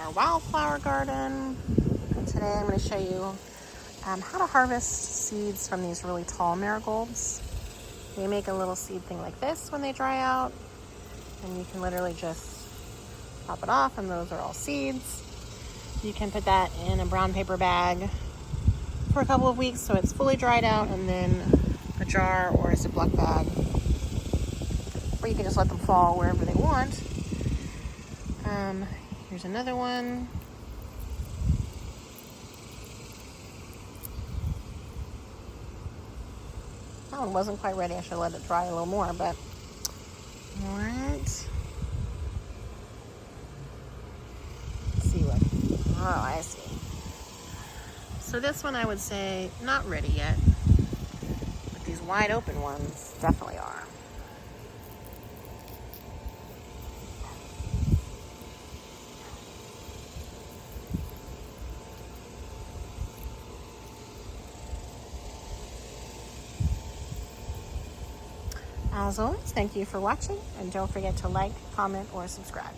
our wildflower garden. And today I'm going to show you how to harvest seeds from these really tall marigolds. They make a little seed thing like this when they dry out, and you can literally just pop it off, and those are all seeds. You can put that in a brown paper bag for a couple of weeks so it's fully dried out, and then a jar or a Ziploc bag, or you can just let them fall wherever they want. Here's another one. That one wasn't quite ready. I should have let it dry a little more, but all right. Let's see what, oh, I see. So this one I would say not ready yet, but these wide open ones definitely are. As always, thank you for watching, and don't forget to like, comment, or subscribe.